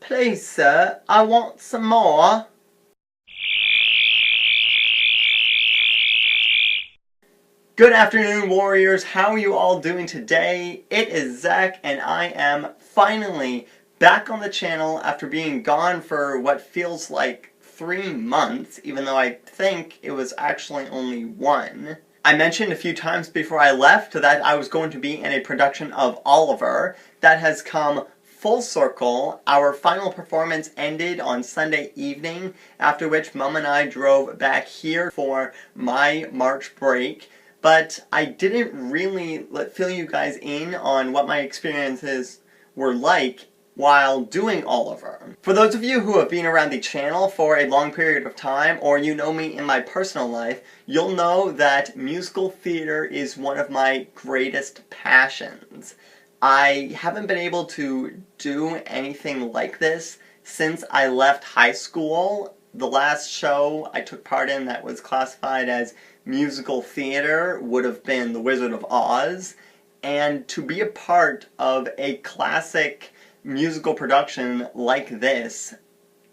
Please, sir, I want some more. Good afternoon, warriors. How are you all doing today? It is Zach, and I am finally back on the channel after being gone for what feels like 3 months, even though I think it was actually only 1. I mentioned a few times before I left that I was going to be in a production of Oliver. That has come full circle. Our final performance ended on Sunday evening, after which Mum and I drove back here for my March break. But I didn't really fill you guys in on what my experiences were like while doing Oliver. For those of you who have been around the channel for a long period of time, or you know me in my personal life, you'll know that musical theater is one of my greatest passions. I haven't been able to do anything like this since I left high school. The last show I took part in that was classified as musical theater would have been The Wizard of Oz, and to be a part of a classic musical production like this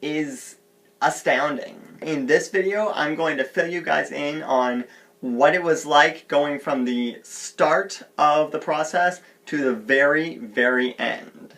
is astounding. In this video, I'm going to fill you guys in on what it was like going from the start of the process to the very, very end.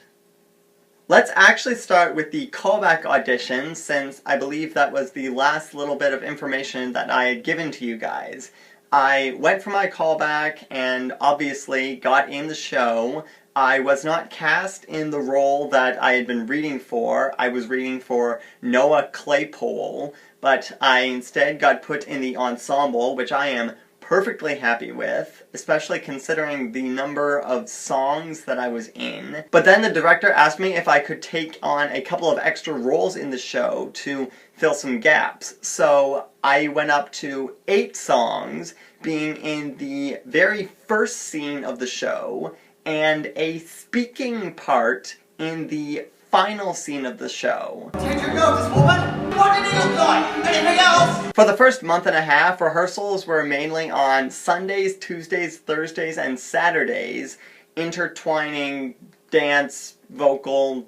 Let's actually start with the callback audition, since I believe that was the last little bit of information that I had given to you guys. I went for my callback and obviously got in the show. I was not cast in the role that I had been reading for. I was reading for Noah Claypole, but I instead got put in the ensemble, which I am perfectly happy with, especially considering the number of songs that I was in. But then the director asked me if I could take on a couple of extra roles in the show to fill some gaps. So I went up to 8 songs, being in the very first scene of the show, and a speaking part in the final scene of the show. Did you notice, woman? What did he look like? Anything else? For the first month and a half, rehearsals were mainly on Sundays, Tuesdays, Thursdays, and Saturdays, intertwining dance, vocal,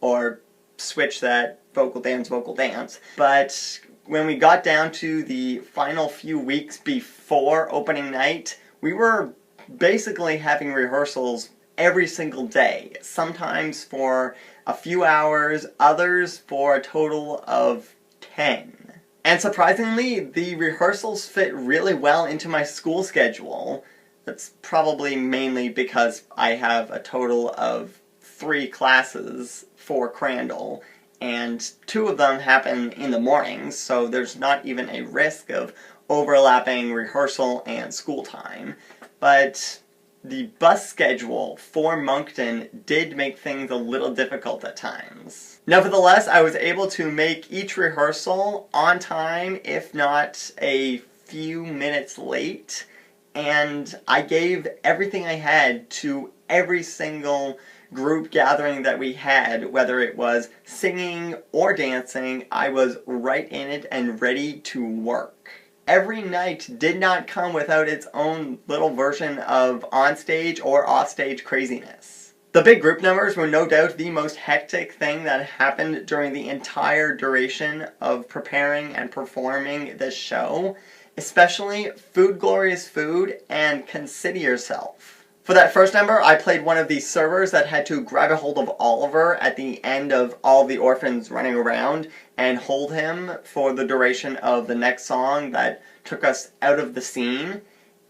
or switch that, vocal, dance. But when we got down to the final few weeks before opening night, we were basically having rehearsals every single day, sometimes for a few hours, others for a total of 10. And surprisingly, the rehearsals fit really well into my school schedule. That's probably mainly because I have a total of 3 classes for Crandall, and 2 of them happen in the mornings, so there's not even a risk of overlapping rehearsal and school time. But the bus schedule for Moncton did make things a little difficult at times. Nevertheless, I was able to make each rehearsal on time, if not a few minutes late, and I gave everything I had to every single group gathering that we had. Whether it was singing or dancing, I was right in it and ready to work. Every night did not come without its own little version of onstage or offstage craziness. The big group numbers were no doubt the most hectic thing that happened during the entire duration of preparing and performing this show, especially Food Glorious Food and Consider Yourself. For that first number, I played one of the servers that had to grab a hold of Oliver at the end of all the orphans running around and hold him for the duration of the next song that took us out of the scene.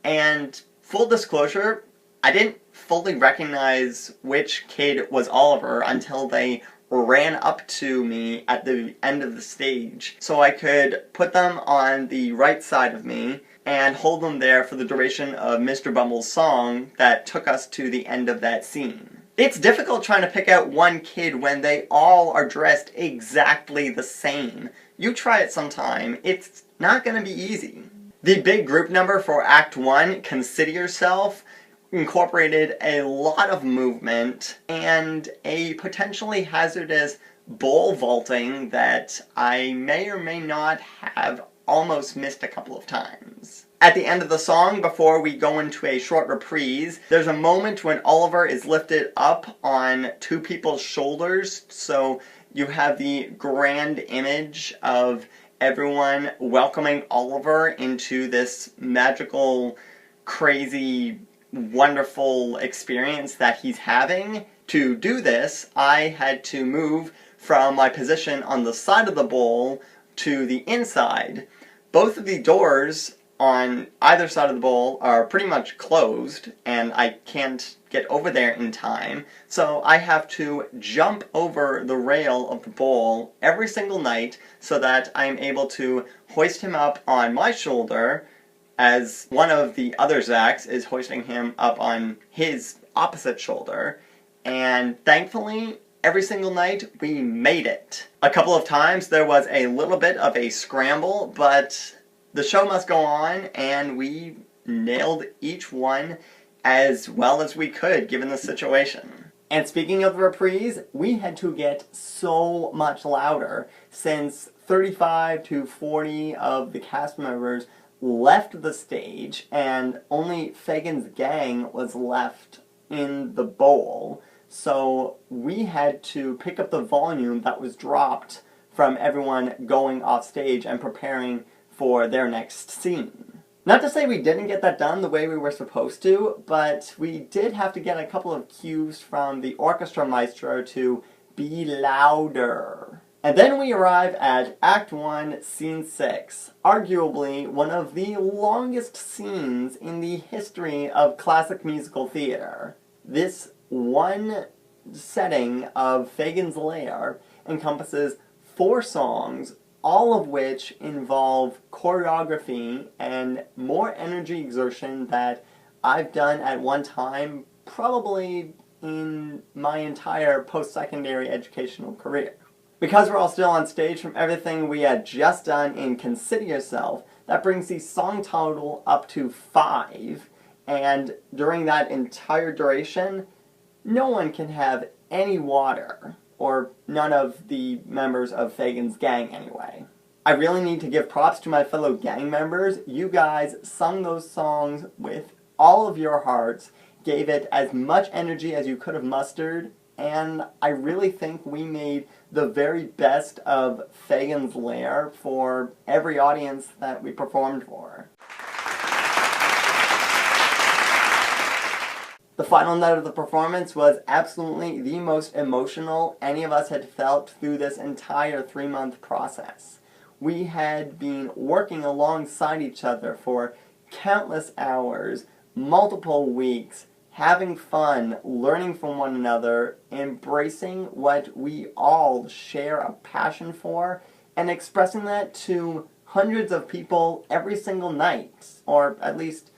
And full disclosure, I didn't fully recognize which kid was Oliver until they ran up to me at the end of the stage, so I could put them on the right side of me and hold them there for the duration of Mr. Bumble's song that took us to the end of that scene. It's difficult trying to pick out one kid when they all are dressed exactly the same. You try it sometime, it's not going to be easy. The big group number for Act 1, Consider Yourself, incorporated a lot of movement and a potentially hazardous bowl vaulting that I may or may not have almost missed a couple of times. At the end of the song, before we go into a short reprise, there's a moment when Oliver is lifted up on two people's shoulders, so you have the grand image of everyone welcoming Oliver into this magical, crazy, wonderful experience that he's having. To do this, I had to move from my position on the side of the bowl to the inside. Both of the doors on either side of the bowl are pretty much closed, and I can't get over there in time, so I have to jump over the rail of the bowl every single night so that I'm able to hoist him up on my shoulder as one of the other Zacks is hoisting him up on his opposite shoulder. And thankfully, every single night, we made it. A couple of times there was a little bit of a scramble, but the show must go on, and we nailed each one as well as we could, given the situation. And speaking of the reprise, we had to get so much louder, since 35 to 40 of the cast members left the stage, and only Fagin's gang was left in the bowl. So we had to pick up the volume that was dropped from everyone going off stage and preparing for their next scene. Not to say we didn't get that done the way we were supposed to, but we did have to get a couple of cues from the orchestra maestro to be louder. And then we arrive at Act 1, Scene 6, arguably one of the longest scenes in the history of classic musical theater. This one setting of Fagin's lair encompasses 4 songs, all of which involve choreography and more energy exertion that I've done at one time, probably in my entire post-secondary educational career. Because we're all still on stage from everything we had just done in Consider Yourself, that brings the song total up to 5, and during that entire duration, no one can have any water, or none of the members of Fagin's gang anyway. I really need to give props to my fellow gang members. You guys sung those songs with all of your hearts, gave it as much energy as you could have mustered, and I really think we made the very best of Fagin's Lair for every audience that we performed for. The final night of the performance was absolutely the most emotional any of us had felt through this entire 3-month process. We had been working alongside each other for countless hours, multiple weeks, having fun, learning from one another, embracing what we all share a passion for, and expressing that to hundreds of people every single night, or at least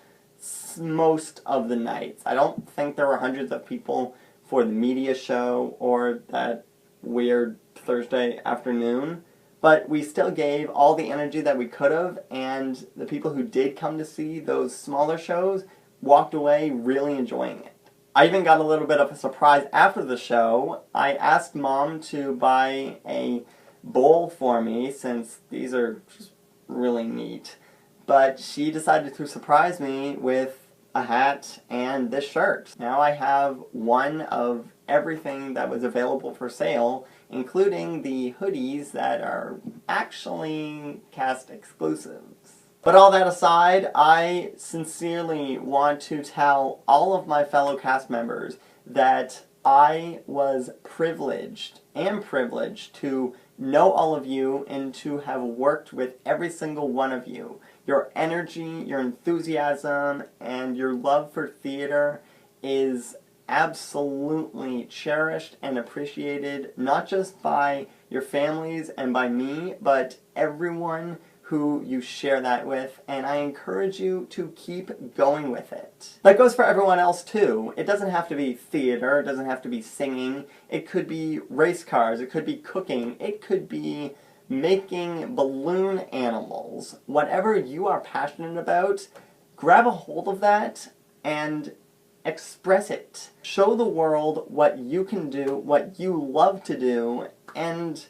most of the nights. I don't think there were hundreds of people for the media show or that weird Thursday afternoon, but we still gave all the energy that we could have, and the people who did come to see those smaller shows walked away really enjoying it. I even got a little bit of a surprise after the show. I asked Mom to buy a bowl for me, since these are just really neat, but she decided to surprise me with a hat and this shirt. Now I have one of everything that was available for sale, including the hoodies that are actually cast exclusives. But all that aside, I sincerely want to tell all of my fellow cast members that I was privileged to know all of you and to have worked with every single one of you. Your energy, your enthusiasm, and your love for theater is absolutely cherished and appreciated, not just by your families and by me, but everyone who you share that with, and I encourage you to keep going with it. That goes for everyone else too. It doesn't have to be theater, it doesn't have to be singing, it could be race cars, it could be cooking, it could be making balloon animals. Whatever you are passionate about, grab a hold of that and express it. Show the world what you can do, what you love to do, and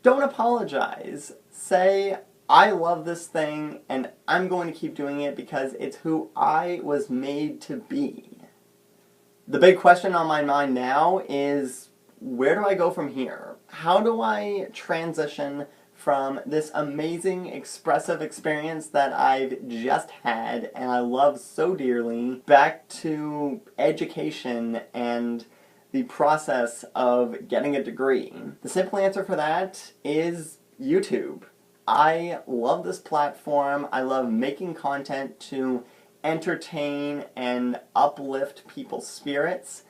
don't apologize. Say, I love this thing, and I'm going to keep doing it because it's who I was made to be. The big question on my mind now is, where do I go from here? How do I transition from this amazing, expressive experience that I've just had and I love so dearly back to education and the process of getting a degree? The simple answer for that is YouTube. I love this platform. I love making content to entertain and uplift people's spirits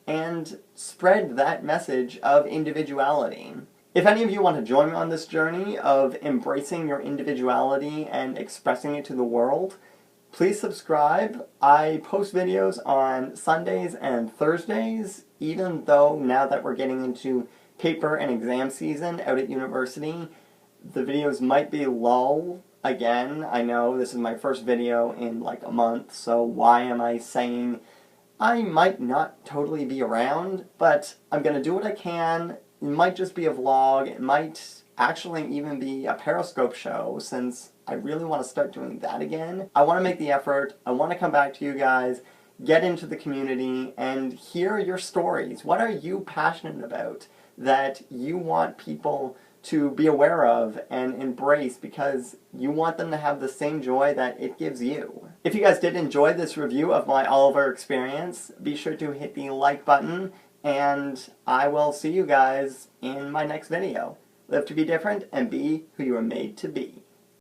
and spread that message of individuality. If any of you want to join me on this journey of embracing your individuality and expressing it to the world, please subscribe. I post videos on Sundays and Thursdays, even though now that we're getting into paper and exam season out at university, the videos might be lull again. I know this is my first video in like a month, so why am I saying I might not totally be around, but I'm going to do what I can. It might just be a vlog. It might actually even be a Periscope show, since I really want to start doing that again. I want to make the effort. I want to come back to you guys, get into the community, and hear your stories. What are you passionate about that you want people to be aware of and embrace because you want them to have the same joy that it gives you? If you guys did enjoy this review of my Oliver experience, be sure to hit the like button, and I will see you guys in my next video. Live to be different and be who you were made to be.